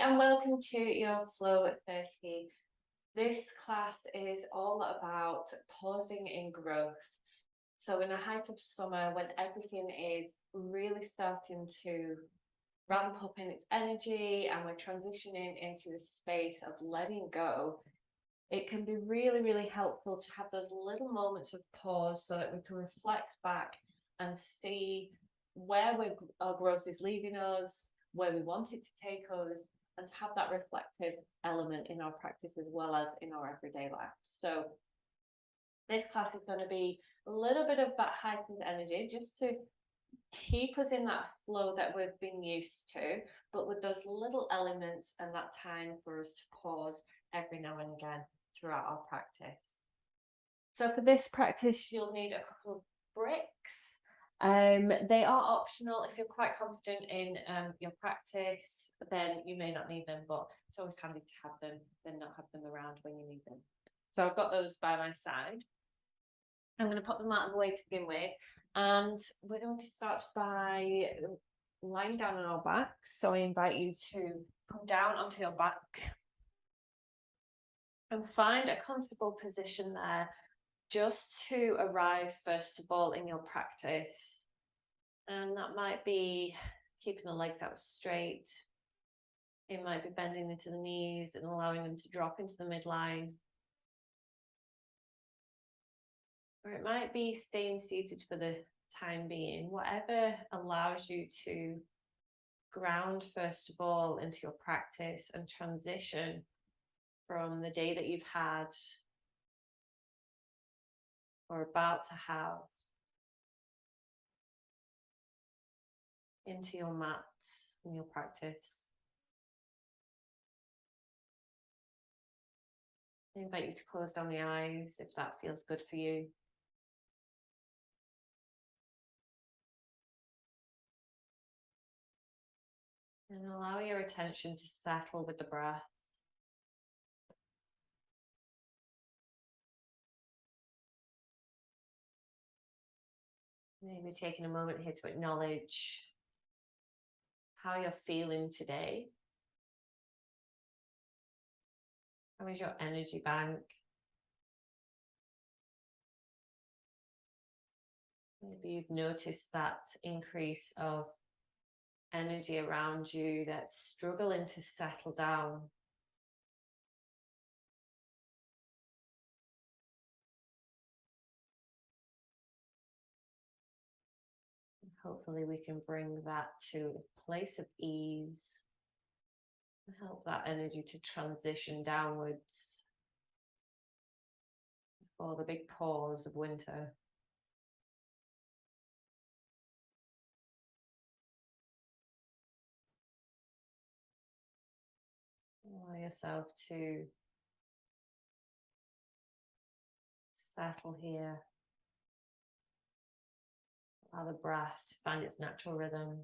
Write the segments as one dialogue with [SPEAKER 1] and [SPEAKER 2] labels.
[SPEAKER 1] and welcome to your Flow at 30. This class is all about pausing in growth. So, in the height of summer, when everything is really starting to ramp up in its energy and we're transitioning into the space of letting go, it can be really, really helpful to have those little moments of pause so that we can reflect back and see our growth is leading us, where we want it to take us, and to have that reflective element in our practice as well as in our everyday life. So, this class is going to be a little bit of that heightened energy just to keep us in that flow that we've been used to, but with those little elements and that time for us to pause every now and again throughout our practice. So for this practice, you'll need a couple of bricks. They are optional. If you're quite confident in your practice, then you may not need them, but it's always handy to have them, then not have them around when you need them. So I've got those by my side. I'm going to put them out of the way to begin with. And we're going to start by lying down on our backs. So I invite you to come down onto your back and find a comfortable position there, just to arrive first of all in your practice. And that might be keeping the legs out straight. It might be bending into the knees and allowing them to drop into the midline. Or it might be staying seated for the time being, whatever allows you to ground first of all into your practice and transition from the day that you've had or about to have into your mat and your practice. I invite you to close down the eyes if that feels good for you. And allow your attention to settle with the breath. Maybe taking a moment here to acknowledge how you're feeling today. How is your energy bank? Maybe you've noticed that increase of energy around you that's struggling to settle down. Hopefully we can bring that to a place of ease and help that energy to transition downwards before the big pause of winter. Allow yourself to settle here. Allow the breath to find its natural rhythm.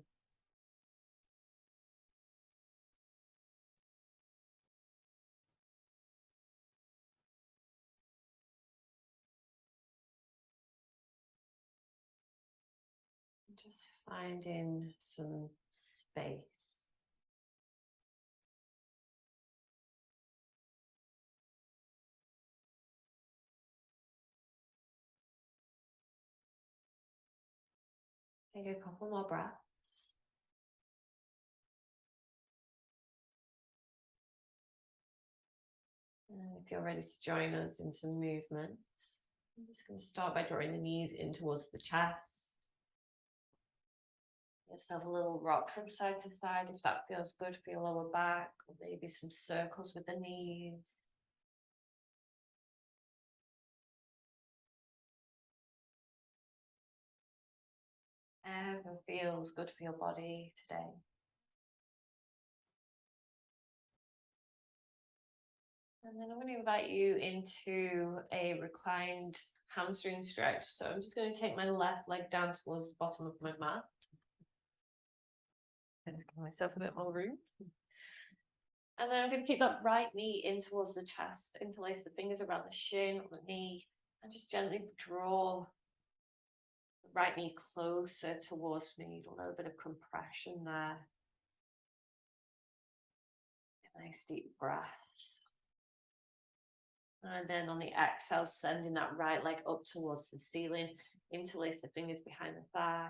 [SPEAKER 1] Just finding some space. Take a couple more breaths. And if you're ready to join us in some movement, I'm just going to start by drawing the knees in towards the chest. Yourself a little rock from side to side if that feels good for your lower back, or maybe some circles with the knees. Whatever feels good for your body today. And then I'm going to invite you into a reclined hamstring stretch. So I'm just going to take my left leg down towards the bottom of my mat. And give myself a bit more room. And then I'm going to keep that right knee in towards the chest, interlace the fingers around the shin or the knee, and just gently draw the right knee closer towards me. A little bit of compression there. Nice deep breath. And then on the exhale, sending that right leg up towards the ceiling. Interlace the fingers behind the thigh.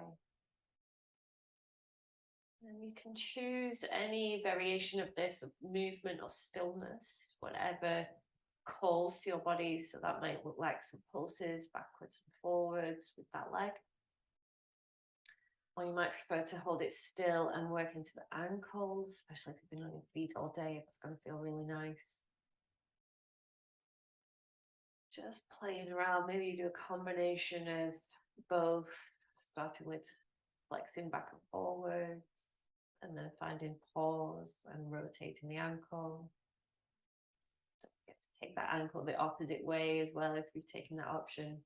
[SPEAKER 1] And you can choose any variation of this, of movement or stillness, whatever calls to your body. So that might look like some pulses backwards and forwards with that leg. Or you might prefer to hold it still and work into the ankles, especially if you've been on your feet all day. It's going to feel really nice. Just playing around. Maybe you do a combination of both, starting with flexing back and forward, and then finding pause and rotating the ankle. Don't forget to take that ankle the opposite way as well if you've taken that option.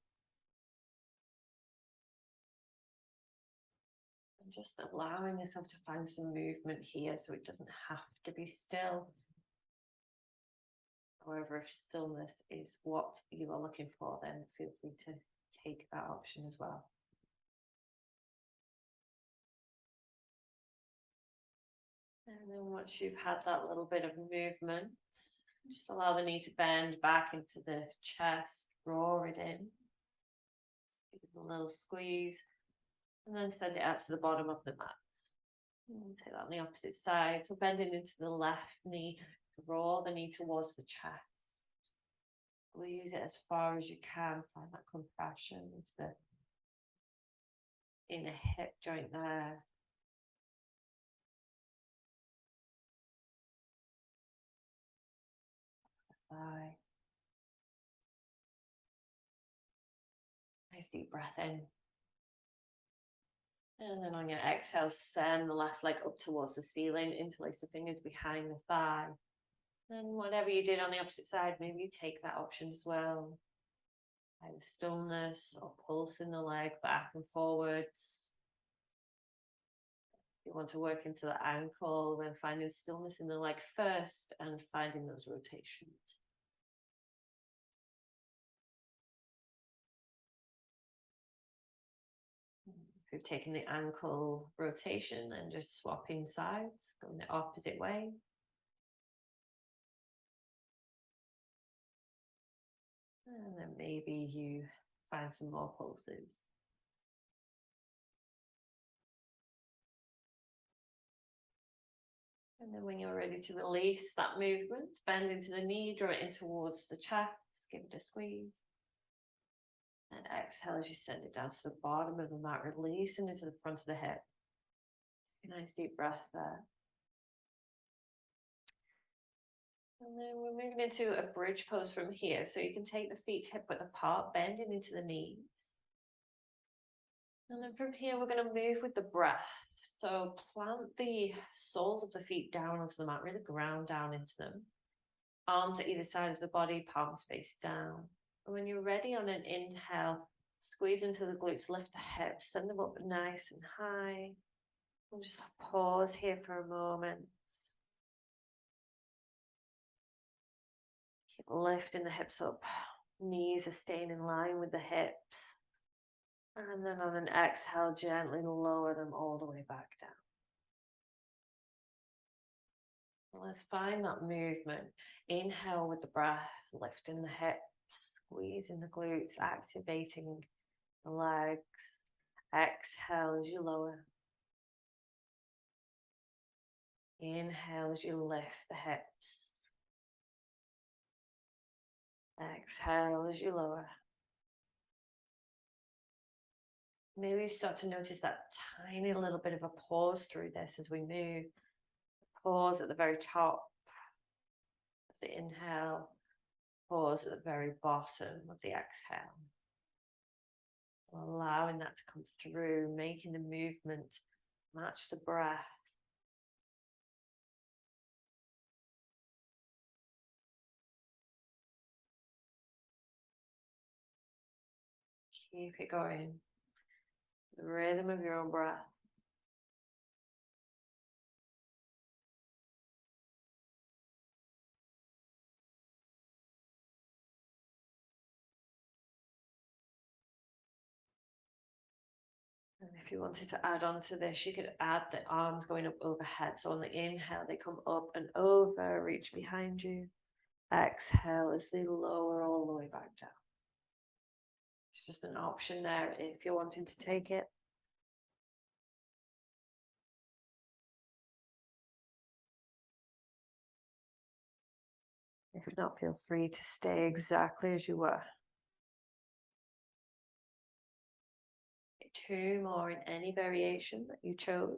[SPEAKER 1] And just allowing yourself to find some movement here so it doesn't have to be still. However, if stillness is what you are looking for, then feel free to take that option as well. And then once you've had that little bit of movement, just allow the knee to bend back into the chest, draw it in. Give it a little squeeze, and then send it out to the bottom of the mat. And take that on the opposite side. So bending into the left knee, draw the knee towards the chest. Squeeze it as far as you can, find that compression into the inner hip joint there. Thigh. Nice deep breath in. And then on your exhale, send the left leg up towards the ceiling, interlace the fingers behind the thigh. And whatever you did on the opposite side, maybe you take that option as well. Either stillness or pulsing the leg back and forwards. If you want to work into the ankle, then finding stillness in the leg first and finding those rotations. If you've taken the ankle rotation, then just swapping sides, going the opposite way. And then maybe you find some more pulses. And then when you're ready to release that movement, bend into the knee, draw it in towards the chest, give it a squeeze. And exhale as you send it down to the bottom of the mat, releasing into the front of the hip. A nice deep breath there. And then we're moving into a bridge pose from here. So you can take the feet hip width apart, bending into the knees. And then from here, we're going to move with the breath. So plant the soles of the feet down onto the mat, really ground down into them. Arms at either side of the body, palms face down. And when you're ready on an inhale, squeeze into the glutes, lift the hips, send them up nice and high. We'll just pause here for a moment. Keep lifting the hips up. Knees are staying in line with the hips. And then on an exhale, gently lower them all the way back down. Let's find that movement. Inhale with the breath, lifting the hips, squeezing the glutes, activating the legs. Exhale as you lower. Inhale as you lift the hips. Exhale as you lower. Maybe you start to notice that tiny little bit of a pause through this as we move. Pause at the very top of the inhale. Pause at the very bottom of the exhale. Allowing that to come through, making the movement match the breath. Keep it going. The rhythm of your own breath. And if If you wanted to add on to this, you could add the arms going up overhead. So on the inhale, they come up and over, reach behind you. Exhale as they lower all the way back down. It's just an option there if you're wanting to take it. If not, feel free to stay exactly as you were. 2 more in any variation that you chose.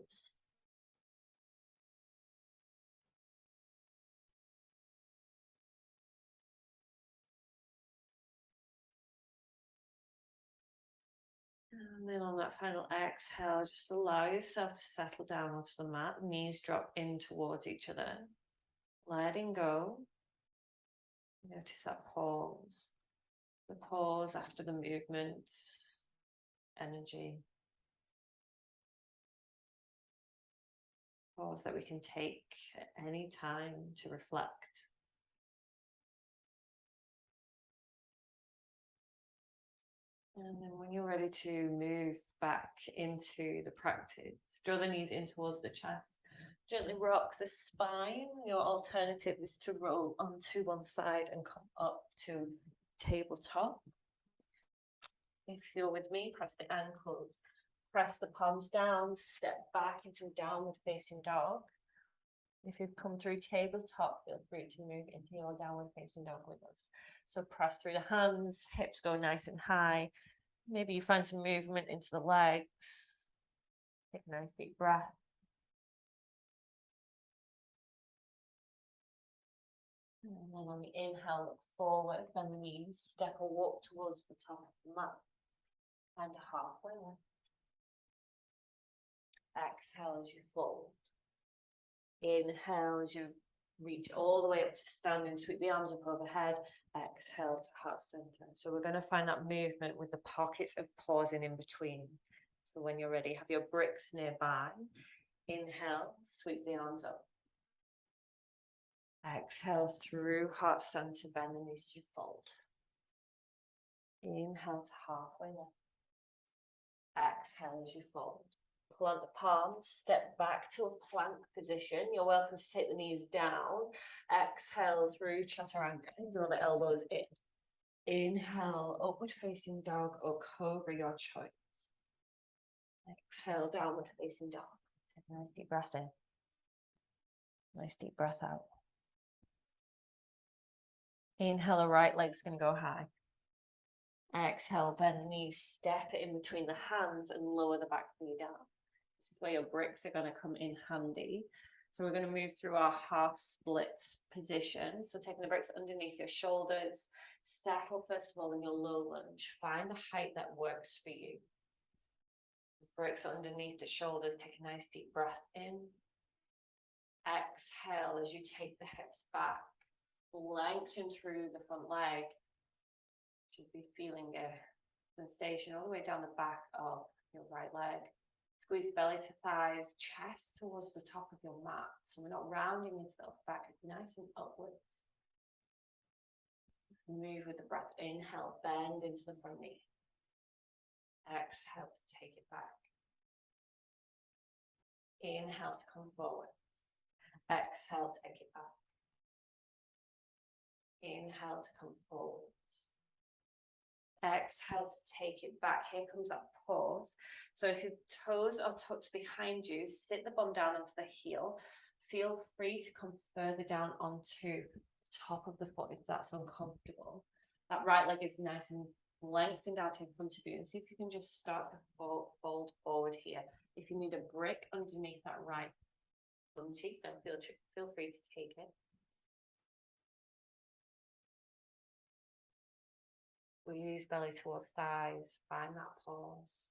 [SPEAKER 1] And then on that final exhale, just allow yourself to settle down onto the mat. Knees drop in towards each other. Letting go. Notice that pause. The pause after the movement. Energy. Pause that we can take at any time to reflect. And then when you're ready to move back into the practice, draw the knees in towards the chest. Gently rock the spine. Your alternative is to roll onto one side and come up to tabletop. If you're with me, press the ankles. Press the palms down, step back into a downward facing dog. If you've come through tabletop, feel free to move into your downward facing dog with us. So press through the hands, hips go nice and high. Maybe you find some movement into the legs. Take a nice deep breath. And then on the inhale, look forward, bend the knees, step or walk towards the top of the mat. And halfway lift. Exhale as you fold. Inhale as you reach all the way up to standing, sweep the arms up overhead. Exhale to heart center. So we're going to find that movement with the pockets of pausing in between. So when you're ready, have your bricks nearby. Inhale, sweep the arms up. Exhale through heart center, bend the knees to fold. Inhale to halfway lift. Exhale as you fold. Plant the palms, step back to a plank position. You're welcome to take the knees down. Exhale through chaturanga and draw the elbows in. Inhale, upward facing dog or cobra, your choice. Exhale, downward facing dog. Take a nice deep breath in. Nice deep breath out. Inhale, the right leg's going to go high. Exhale, bend the knees, step it in between the hands and lower the back knee down. This is where your bricks are going to come in handy. So we're going to move through our half splits position. So taking the bricks underneath your shoulders, settle first of all in your low lunge. Find the height that works for you. The bricks underneath the shoulders, take a nice deep breath in. Exhale as you take the hips back. Lengthen through the front leg. Should be feeling a sensation all the way down the back of your right leg. Squeeze belly to thighs, chest towards the top of your mat. So we're not rounding into the upper back, it's nice and upwards. Let's move with the breath. Inhale, bend into the front knee. Exhale to take it back. Inhale to come forward. Exhale, take it back. Inhale to come forward. Exhale to take it back. Here comes that pause. So if your toes are tucked behind you, sit the bum down onto the heel. Feel free to come further down onto the top of the foot if that's uncomfortable. That right leg is nice and lengthened out in front of you. And see if you can just start to fold forward here. If you need a brick underneath that right bum cheek, then feel free to take it. Squeeze belly towards thighs, find that pause.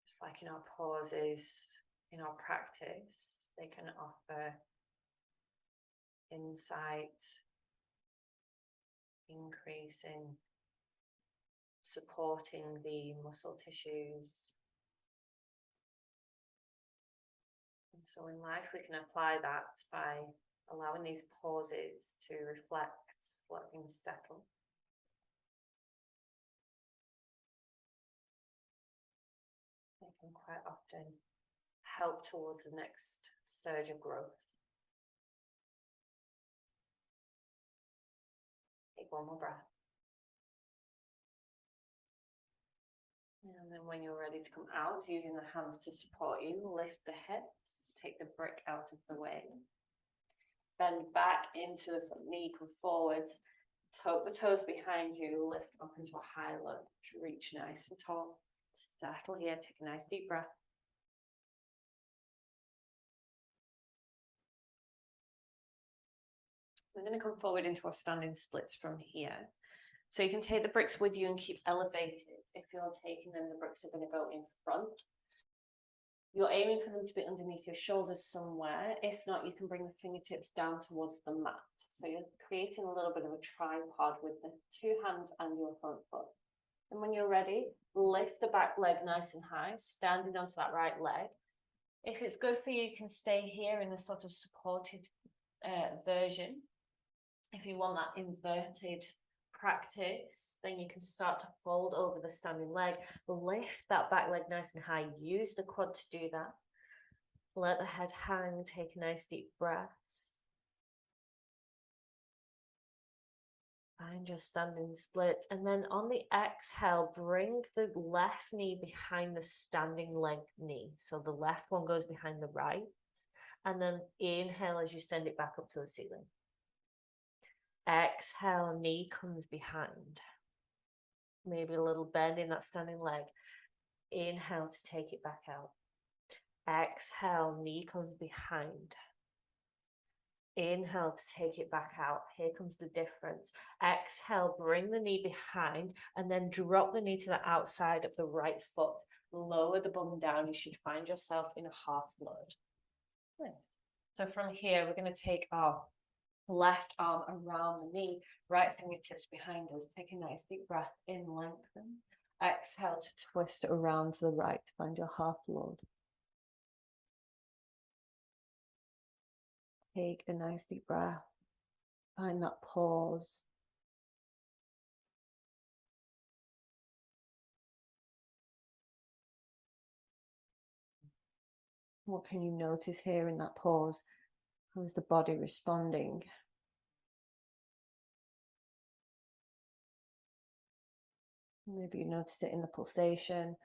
[SPEAKER 1] Just like in our pauses, in our practice, they can offer insight, increasing, supporting the muscle tissues. And so in life, we can apply that by allowing these pauses to reflect, let things settle. They can quite often help towards the next surge of growth. Take one more breath. And then when you're ready to come out, using the hands to support you, lift the hips, take the brick out of the way. Bend back into the front knee, come forwards, tuck the toes behind you, lift up into a high lunge, reach nice and tall. Settle here, take a nice deep breath. We're going to come forward into our standing splits from here. So you can take the bricks with you and keep elevated. If you're taking them, the bricks are going to go in front. You're aiming for them to be underneath your shoulders somewhere. If not, you can bring the fingertips down towards the mat. So you're creating a little bit of a tripod with the two hands and your front foot. And when you're ready, lift the back leg nice and high, standing onto that right leg. If it's good for you, you can stay here in a sort of supported version. If you want that inverted practice, then you can start to fold over the standing leg, lift that back leg nice and high, use the quad to do that. Let the head hang, take a nice deep breath. Find your standing split, and then on the exhale, bring the left knee behind the standing leg knee. So the left one goes behind the right, and then inhale as you send it back up to the ceiling. Exhale, knee comes behind. Maybe a little bend in that standing leg. Inhale to take it back out. Exhale, knee comes behind. Inhale to take it back out. Here comes the difference. Exhale, bring the knee behind and then drop the knee to the outside of the right foot. Lower the bum down. You should find yourself in a half load. So from here, we're going to take our left arm around the knee, right fingertips behind us. Take a nice deep breath in, lengthen. Exhale to twist around to the right to find your half load. Take a nice deep breath. Find that pause. What can you notice here in that pause? How is the body responding? Maybe you notice it in the pulsation.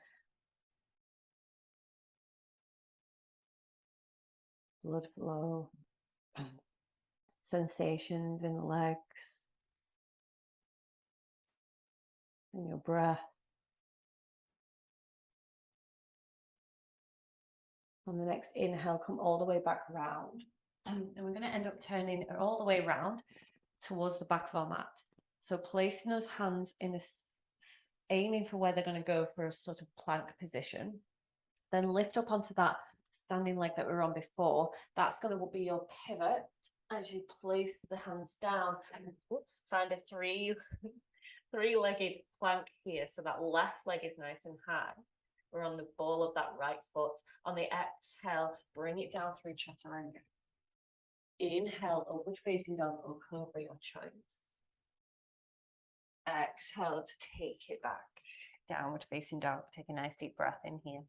[SPEAKER 1] Blood flow. Sensations in the legs. And your breath. On the next inhale, come all the way back around. And we're going to end up turning all the way around towards the back of our mat. So placing those hands in a, aiming for where they're going to go for a sort of plank position. Then lift up onto that standing leg that we were on before. That's going to be your pivot as you place the hands down. And oops, find a three-legged plank here. So that left leg is nice and high. We're on the ball of that right foot. On the exhale, bring it down through chaturanga. Inhale, upward facing dog or cobra, your choice. Exhale to take it back. Downward facing dog. Take a nice deep breath in here.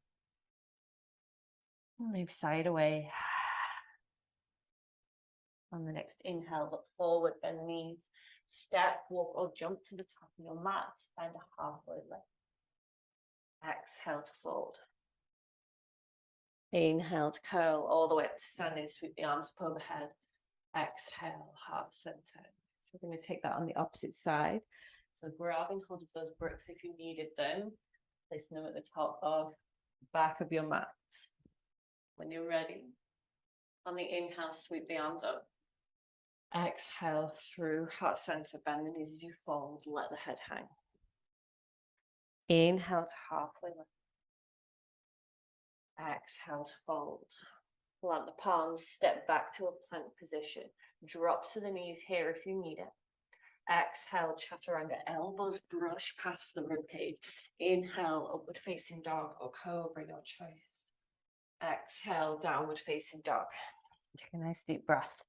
[SPEAKER 1] Move side away. On the next inhale, look forward, bend knees. Step, walk or jump to the top of your mat. Find a halfway lift. Exhale to fold. Inhale to curl all the way up to standing, sweep the arms up overhead. Exhale, heart center. So we're going to take that on the opposite side. So grabbing hold of those bricks if you needed them, placing them at the top of back of your mat. When you're ready, on the inhale, sweep the arms up. Exhale through heart center, bend the knees as you fold, let the head hang. Inhale to halfway lift. Exhale to fold. Plant the palms, step back to a plank position. Drop to the knees here if you need it. Exhale, chaturanga, elbows brush past the ribcage. Inhale, upward facing dog or cobra, your choice. Exhale, downward facing dog. Take a nice deep breath.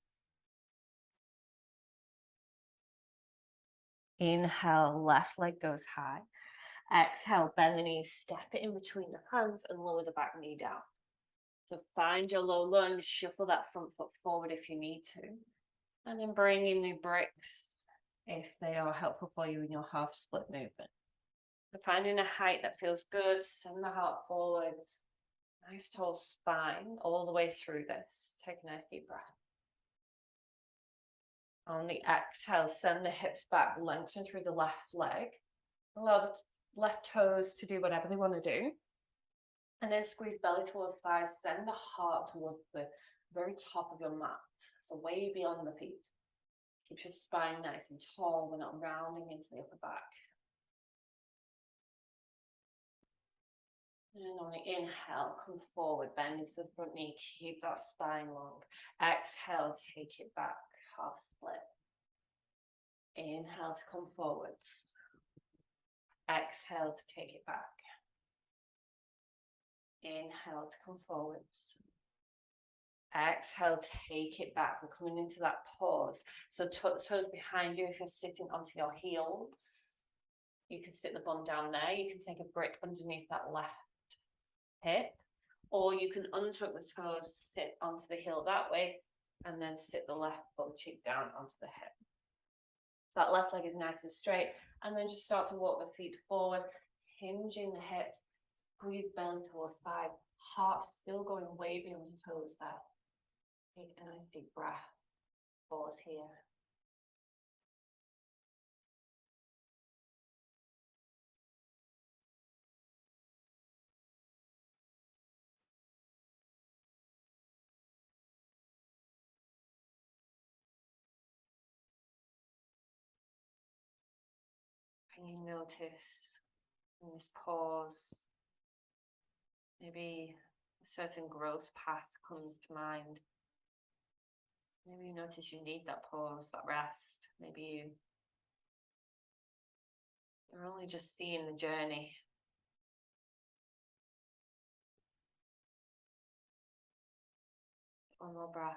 [SPEAKER 1] Inhale, left leg goes high. Exhale, bend the knees, step it in between the hands and lower the back knee down. So find your low lunge, shuffle that front foot forward if you need to. And then bring in the bricks if they are helpful for you in your half split movement. So finding a height that feels good, send the heart forward. Nice tall spine all the way through this. Take a nice deep breath. On the exhale, send the hips back, lengthen through the left leg. Allow the left toes to do whatever they want to do. And then squeeze belly towards thighs, send the heart towards the very top of your mat. So way beyond the feet. Keeps your spine nice and tall. We're not rounding into the upper back. And on the inhale, come forward, bend into the front knee, keep that spine long. Exhale, take it back, half split. Inhale to come forward. Exhale to take it back. Inhale to come forward. Exhale, take it back. We're coming into that pause. So tuck the toes behind you if you're sitting onto your heels. You can sit the bum down there. You can take a brick underneath that left hip. Or you can untuck the toes, sit onto the heel that way, and then sit the left bum cheek down onto the hip. That left leg is nice and straight. And then just start to walk the feet forward, hinging the hips, squeeze belly towards thigh, heart still going way beyond the toes there. Take a nice deep breath. Pause here. Can you notice in this pause, maybe a certain growth path comes to mind? Maybe you notice you need that pause, that rest. Maybe you're only just seeing the journey. One more breath.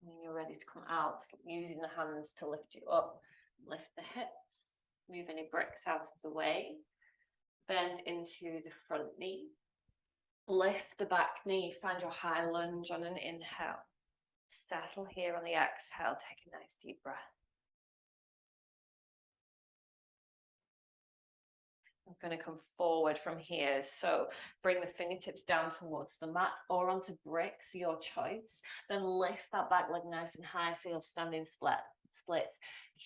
[SPEAKER 1] And you're ready to come out, using the hands to lift you up. Lift the hips, move any bricks out of the way. Bend into the front knee. Lift the back knee, find your high lunge on an inhale. Settle here on the exhale, take a nice deep breath. I'm going to come forward from here. So bring the fingertips down towards the mat or onto bricks, your choice. Then lift that back leg nice and high for your standing splits.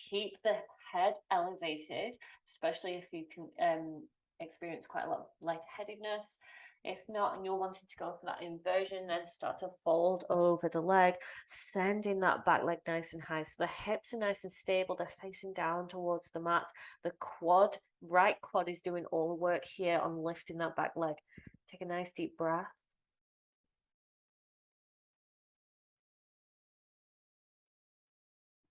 [SPEAKER 1] Keep the head elevated, especially if you can experience quite a lot of lightheadedness. If not, and you're wanting to go for that inversion, then start to fold over the leg, sending that back leg nice and high. So the hips are nice and stable. They're facing down towards the mat. The right quad is doing all the work here on lifting that back leg. Take a nice deep breath.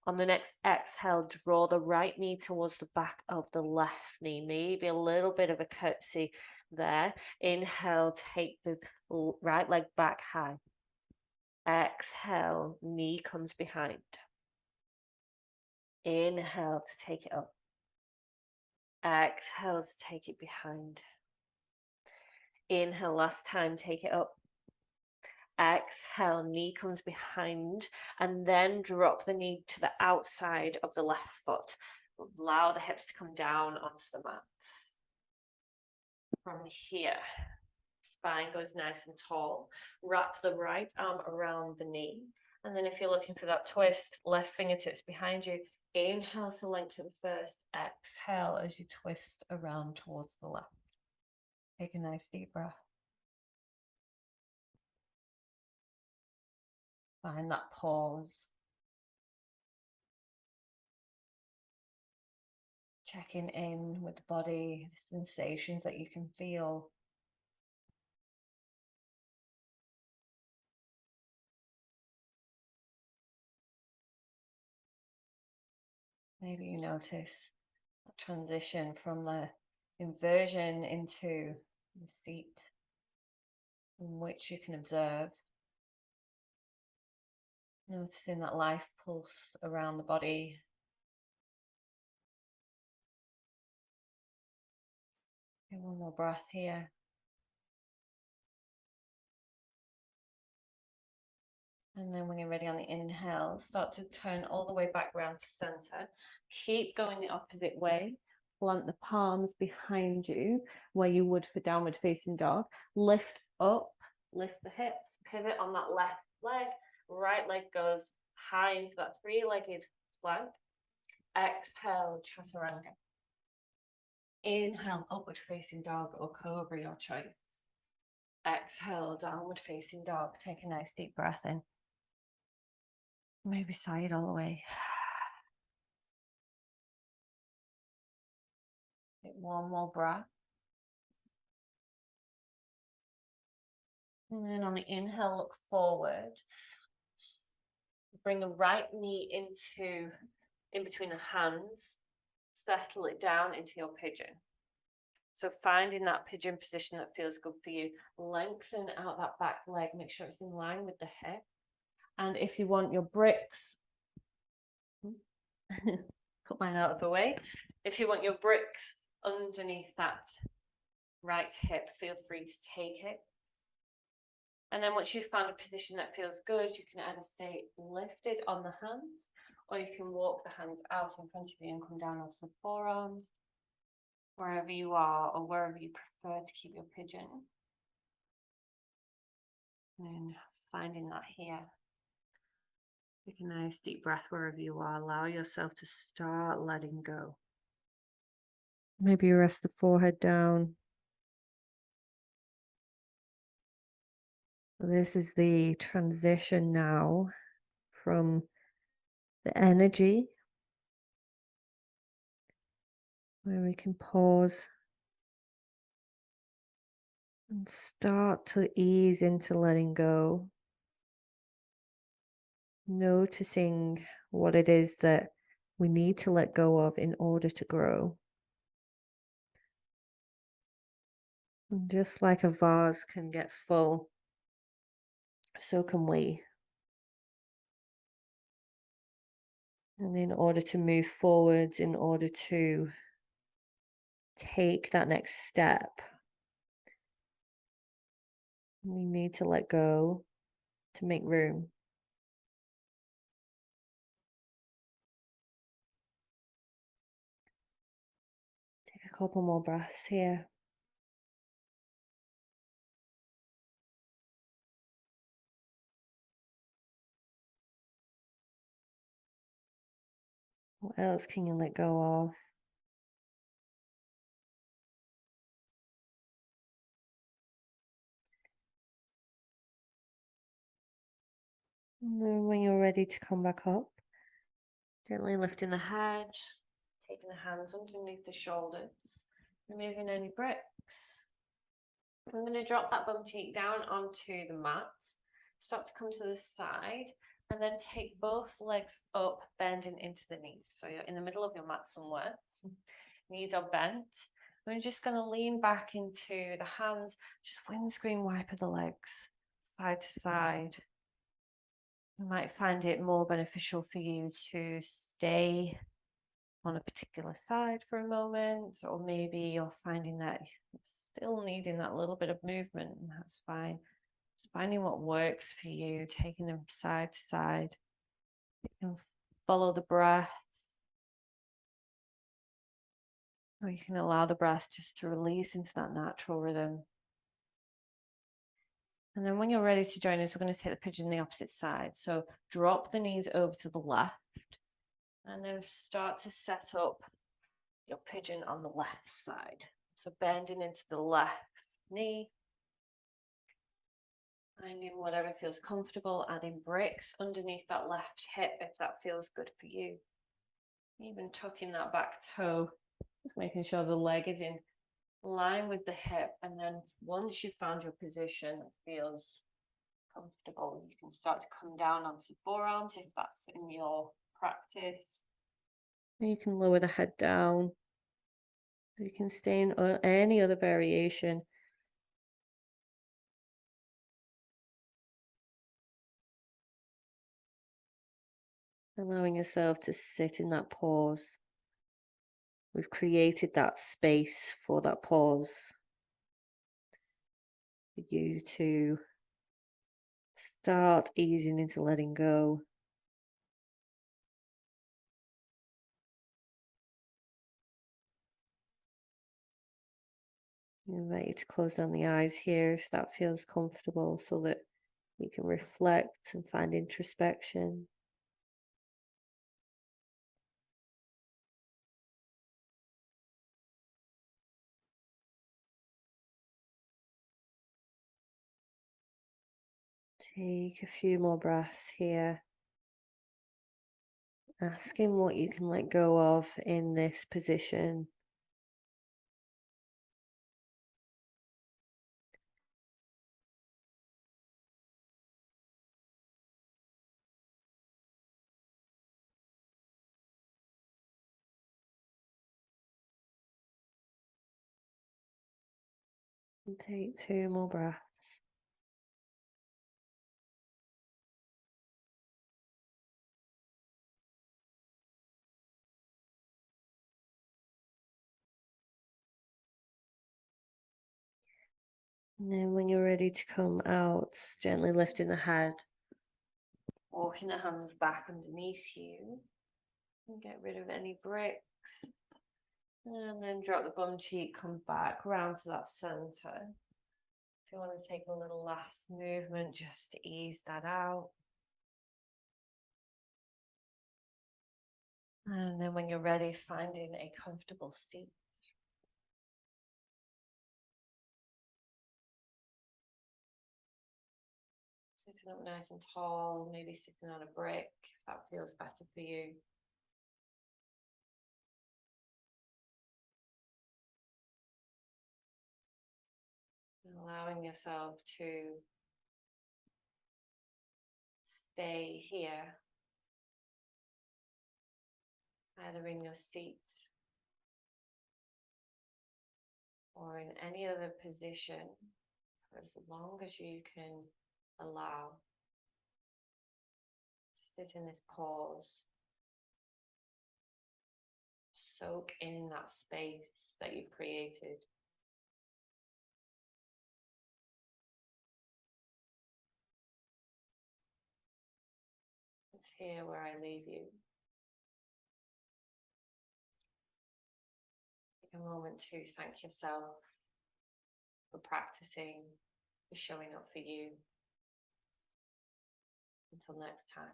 [SPEAKER 1] On the next exhale, draw the right knee towards the back of the left knee. Maybe a little bit of a curtsy there. Inhale, take the right leg back high. Exhale, knee comes behind. Inhale to take it up. Exhale to take it behind. Inhale, last time, take it up. Exhale, knee comes behind, and then drop the knee to the outside of the left foot. Allow the hips to come down onto the mat. From here, spine goes nice and tall. Wrap the right arm around the knee. And then if you're looking for that twist, left fingertips behind you. Inhale to lengthen first. Exhale as you twist around towards the left. Take a nice deep breath. Find that pause. Checking in with the body, the sensations that you can feel. Maybe you notice a transition from the inversion into the seat, in which you can observe Noticing that life pulse around the body. Okay, one more breath here. And then when you're ready on the inhale, start to turn all the way back around to center. Keep going the opposite way. Plant the palms behind you where you would for downward facing dog. Lift up, lift the hips, pivot on that left leg. Right leg goes high into that three-legged plank. Exhale, chaturanga. Inhale, upward facing dog or cobra, your choice. Exhale, downward facing dog. Take a nice deep breath in. Maybe sigh it all the way. Take one more breath. And then on the inhale, look forward. Bring the right knee in between the hands. Settle it down into your pigeon. So finding that pigeon position that feels good for you. Lengthen out that back leg. Make sure it's in line with the hip. And if you want your bricks, put mine out of the way. If you want your bricks underneath that right hip, feel free to take it. And then once you've found a position that feels good, you can either stay lifted on the hands, or you can walk the hands out in front of you and come down onto the forearms, wherever you are, or wherever you prefer to keep your pigeon. And finding that here. Take a nice deep breath wherever you are. Allow yourself to start letting go. Maybe rest the forehead down. This is the transition now from the energy, where we can pause and start to ease into letting go, noticing what it is that we need to let go of in order to grow. And just like a vase can get full, so can we. And in order to move forwards, in order to take that next step, we need to let go to make room. Take a couple more breaths here. What else can you let go of? And then when you're ready to come back up, gently lifting the head, taking the hands underneath the shoulders, removing any bricks. I'm going to drop that bum cheek down onto the mat, start to come to the side, and then take both legs up, bending into the knees. So you're in the middle of your mat somewhere, knees are bent. We're just going to lean back into the hands, just windscreen wiper the legs, side to side. You might find it more beneficial for you to stay on a particular side for a moment, or maybe you're finding that you're still needing that little bit of movement, and that's fine. Just finding what works for you, taking them side to side. You can follow the breath, or you can allow the breath just to release into that natural rhythm. And then when you're ready to join us, we're going to take the pigeon the opposite side. So drop the knees over to the left, and then start to set up your pigeon on the left side. So bending into the left knee, finding whatever feels comfortable, adding bricks underneath that left hip if that feels good for you. Even tucking that back toe, just making sure the leg is in line with the hip. And then once you've found your position that feels comfortable, you can start to come down onto the forearms if that's in your practice. You can lower the head down. You can stay in any other variation.
[SPEAKER 2] allowing yourself to sit in that pause. We've created that space for that pause for you to start easing into letting go. I invite you to close down the eyes here if that feels comfortable so that you can reflect and find introspection. Take a few more breaths here, asking what you can let go of in this position. And take two more breaths. And then when you're ready to come out, gently lifting the head, walking the hands back underneath you, and get rid of any bricks. And then drop the bum cheek, come back round to that center. If you want to take a little last movement, just to ease that out. And then when you're ready, finding a comfortable seat. Sitting up nice and tall, maybe sitting on a brick, if that feels better for you. And allowing yourself to stay here, either in your seat or in any other position for as long as you can allow. Sit in this pause. Soak in that space that you've created. It's here where I leave you. Take a moment to thank yourself for practicing, for showing up for you. Until next time.